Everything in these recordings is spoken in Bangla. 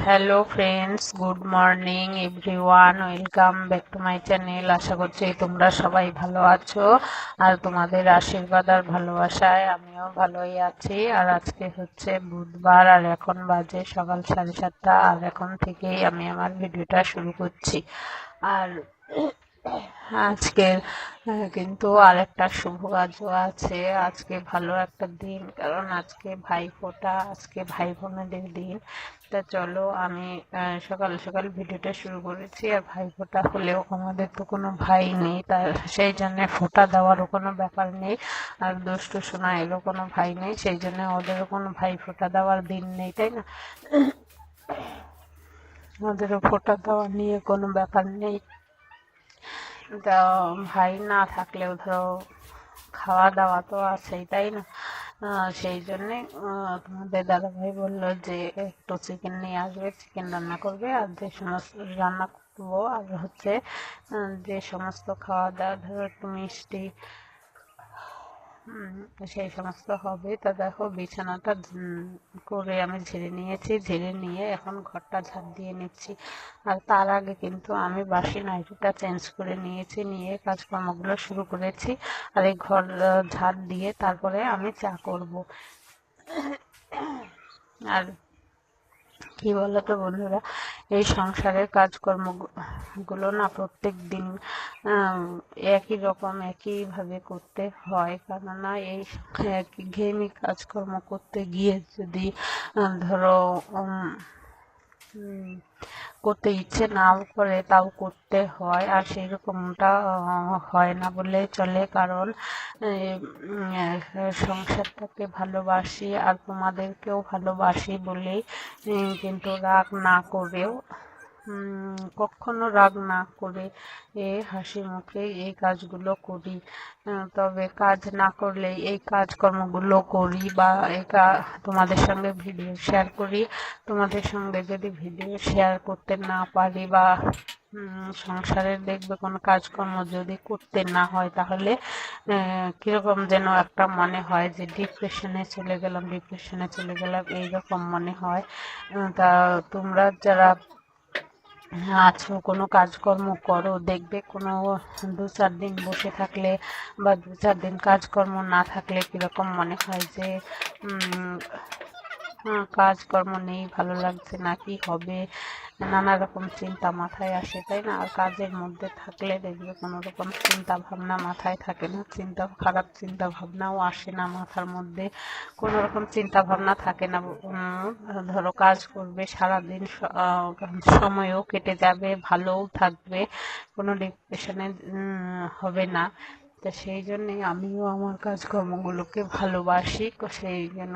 Hello friends, good morning everyone, welcome back to my channel. আশা করছি তোমরা সবাই ভালো আছো আর তোমাদের আশীর্বাদ আর ভালোবাসায় আমিও ভালোই আছি। আর আজকে হচ্ছে বুধবার আর এখন বাজে সকাল 7:30 আর এখন থেকেই আমি আমার ভিডিওটা শুরু করছি। আর আজকের কিন্তু আরেকটা শুভ কাজও আছে। আজকে ভালো একটা দিন, কারণ আজকে ভাইফোঁটা, আজকে ভাই বোনেদের দিন। তা চলো আমি সকাল সকাল ভিডিওটা শুরু করেছি। আর ভাইফোঁটা হলেও আমাদের তো কোনো ভাই নেই, তার সেই জন্য ফোঁটা দেওয়ারও কোনো ব্যাপার নেই। আর দুষ্টু সোনা এরও কোনো ভাই নেই, সেই জন্য ওদেরও কোনো ভাই ফোঁটা দেওয়ার দিন নেই, তাই না? ওদেরও ফোঁটা দেওয়া নিয়ে কোনো ব্যাপার নেই। তা ভাই না থাকলেও ধরো খাওয়া দাওয়া তো আছেই, তাই না? সেই জন্যে তোমাদের দাদাভাই বললো যে একটু চিকেন নিয়ে আসবে, চিকেন রান্না করবে। আর যে সমস্ত রান্না করবো আর হচ্ছে যে সমস্ত খাওয়া দাওয়া, ধরো একটু মিষ্টি সেই সমস্ত হবে। তা দেখো বিছানাটা করে আমি ঝেড়ে নিয়েছি, ঝেড়ে নিয়ে এখন ঘরটা ঝাড় দিয়ে নিচ্ছি। আর তার আগে কিন্তু আমি বাসি নাইটিটা চেঞ্জ করে নিয়েছি, নিয়ে কাজকর্মগুলো শুরু করেছি। আর এই ঘর ঝাড় দিয়ে তারপরে আমি চা করব। আর কি বলতো বন্ধুরা, এই সংসারের কাজকর্মগুলো না প্রত্যেক দিন একই রকম একইভাবে করতে হয়। কেননা এই ঘেয়েমি কাজকর্ম করতে গিয়ে যদি ধরো করতে ইচ্ছে নাও করে তাও করতে হয়। আর সেই রকমটা হয় না বলে চলে, কারণ সংসারটাকে ভালোবাসি আর তোমাদেরকেও ভালোবাসি বলেই কিন্তু রাগ না করেও কখনো রাগ না করে হাসি মুখে এই কাজগুলো করি। তবে কাজ না করলে এই কাজকর্মগুলো করি বা তোমাদের সঙ্গে ভিডিও শেয়ার করি। তোমাদের সঙ্গে যদি ভিডিও শেয়ার করতে না পারি বা সংসারের দেখবে কোনো কাজকর্ম যদি করতে না হয়, তাহলে কিরকম যেন একটা মনে হয় যে ডিপ্রেশনে চলে গেলাম এইরকম মনে হয়। তা তোমরা যারা আছো কোনো কাজকর্ম করো, দেখবে কোনো 2-4 দিন বসে থাকলে বা 2-4 দিন কাজকর্ম না থাকলে কিরকম মনে হয় যে কাজকর্ম নেই, ভালো লাগছে না, কি হবে, নানা রকম চিন্তা মাথায় আসে, তাই না? আর কাজের মধ্যে থাকলে দেখবে কোনো রকম চিন্তা ভাবনা মাথায় থাকে না, খারাপ চিন্তা ভাবনাও আসে না মাথার মধ্যে, কোনো রকম চিন্তা ভাবনা থাকে না। ধরো কাজ করবে সারাদিন, সময়ও কেটে যাবে, ভালোও থাকবে, কোনো ডিপ্রেশনে হবে না। তা সেই জন্যে আমিও আমার কাজকর্মগুলোকে ভালোবাসি। সেই জন্য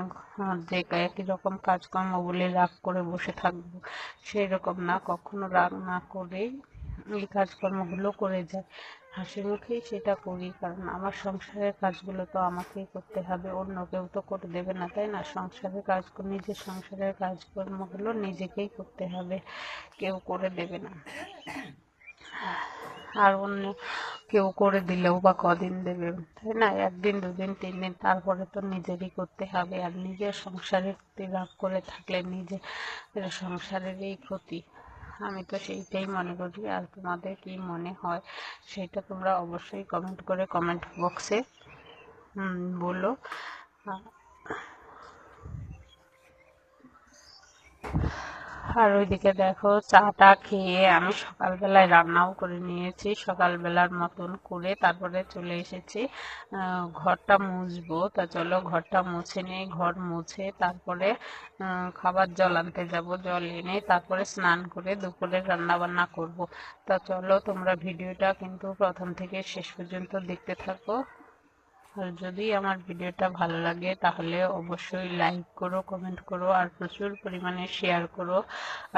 যে একই রকম কাজকর্ম বলে রাগ করে বসে থাকবো সেই রকম না, কখনো রাগ না করেই এই কাজকর্মগুলো করে যাই, হাসি মুখেই সেটা করি। কারণ আমার সংসারের কাজগুলো তো আমাকেই করতে হবে, অন্য কেউ তো করে দেবে না, তাই না? নিজের সংসারের কাজকর্মগুলো নিজেকেই করতে হবে, কেউ করে দেবে না। আর অন্য কেউ করে দিলেও বা কদিন দেবে, তাই না? 1 দিন 2 দিন 3 দিন, তারপরে তো নিজেরই করতে হবে। আর নিজের সংসারের প্রতি রাগ করে থাকলে নিজের সংসারেরই ক্ষতি, আমি তো সেইটাই মনে করি। আর তোমাদের কি মনে হয় সেটা তোমরা অবশ্যই কমেন্ট করে কমেন্ট বক্সে বলো। আর ওইদিকে দেখো চাটা খেয়ে আমি সকালবেলায় রান্নাও করে নিয়েছি, সকালবেলার মতন করে তারপরে চলে এসেছি ঘরটা মুছবো। তা চলো ঘরটা মুছে নিই, ঘর মুছে তারপরে খাবার জল আনতে যাব, জল এনে তারপরে স্নান করে দুপুরে রান্না বান্না করব। তা চলো তোমরা ভিডিওটা কিন্তু প্রথম থেকে শেষ পর্যন্ত দেখতে থাকো। আর যদি আমার ভিডিওটা ভালো লাগে তাহলে অবশ্যই লাইক করো, কমেন্ট করো আর প্রচুর পরিমাণে শেয়ার করো।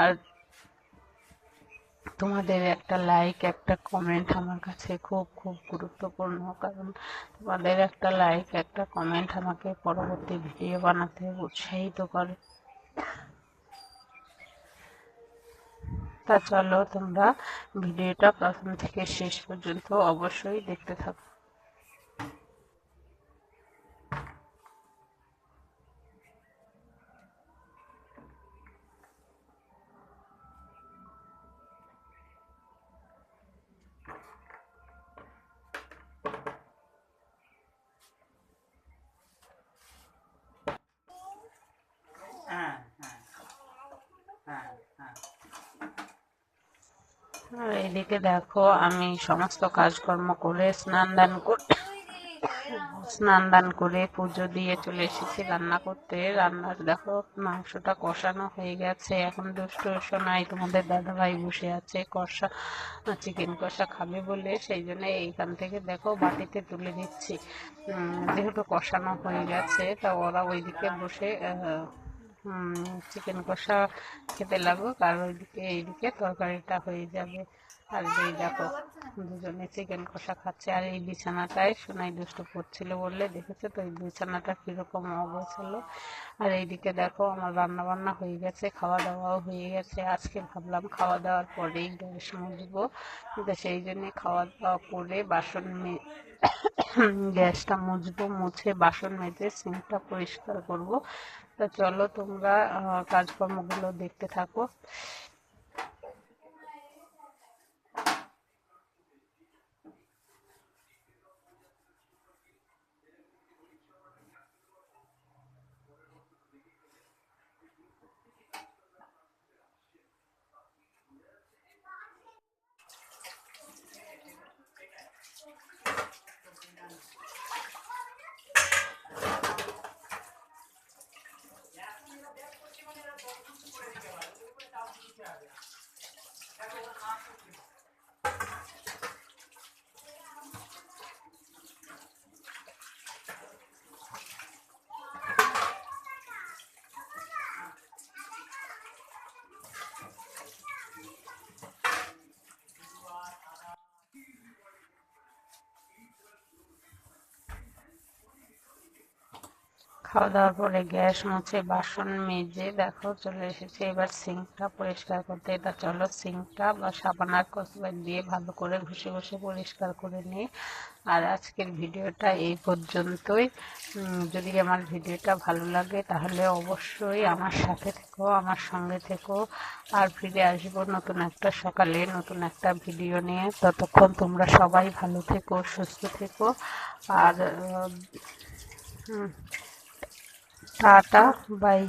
আর তোমাদের একটা লাইক একটা কমেন্ট আমার কাছে খুব খুব গুরুত্বপূর্ণ, কারণ তোমাদের একটা লাইক একটা কমেন্ট আমাকে পরবর্তী ভিডিও বানাতে উৎসাহিত করে। তা চলো তোমরা ভিডিওটা প্রথম থেকে শেষ পর্যন্ত অবশ্যই দেখতে থাকো। আর এদিকে দেখো আমি সমস্ত কাজকর্ম করে স্নান দান করে পুজো দিয়ে চলে এসেছি রান্না করতে। রান্নার দেখো মাংসটা কষানো হয়ে গেছে। এখন দুষ্ট সোনাই তোমাদের দাদা ভাই বসে আছে কষা, চিকেন কষা খাবে বলে, সেই জন্য এইখান থেকে দেখো বাটিতে তুলে দিচ্ছি। যেহেতু কষানো হয়ে গেছে তা ওরা ওইদিকে বসে চিকেন কষা খেতে লাগুক, আর ওইদিকে এইদিকে তরকারিটা হয়ে যাবে। আর এই দেখো দুজনে চিকেন কষা খাচ্ছে। আর এই বিছানাটায় সোনাই দুষ্ট করছিল বললে দেখেছো তো, এই বিছানাটা কিরকম অগোছালো। আর এইদিকে দেখো আমার রান্না বান্না হয়ে গেছে, খাওয়া দাওয়াও হয়ে গেছে। আজকে ভাবলাম খাওয়া দাওয়ার পরেই গ্যাস মুছবো, কিন্তু সেই জন্য খাওয়া দাওয়া করে গ্যাসটা মুছবো, মুছে বাসন মেজে সিঙ্কটা পরিষ্কার করব। তা চলো তোমরা কাজকর্মগুলো দেখতে থাকো। খাওয়া দাওয়ার পরে গ্যাস মুছে বাসন মেজে দেখো চলে এসেছে এবার সিঙ্কটা পরিষ্কার করতে। এটা চলো সিঙ্কটা বা সাবান আর কসবাইট দিয়ে ভালো করে ঘষে ঘষে পরিষ্কার করে নিই। আর আজকের ভিডিওটা এই পর্যন্তই। যদি আমার ভিডিওটা ভালো লাগে তাহলে অবশ্যই আমার সাথে থেকো, আমার সঙ্গে থেকো। আর ফিরে আসবো নতুন একটা সকালে নতুন একটা ভিডিও নিয়ে। ততক্ষণ তোমরা সবাই ভালো থেকো, সুস্থ থেকো। আর টাটা, বাই।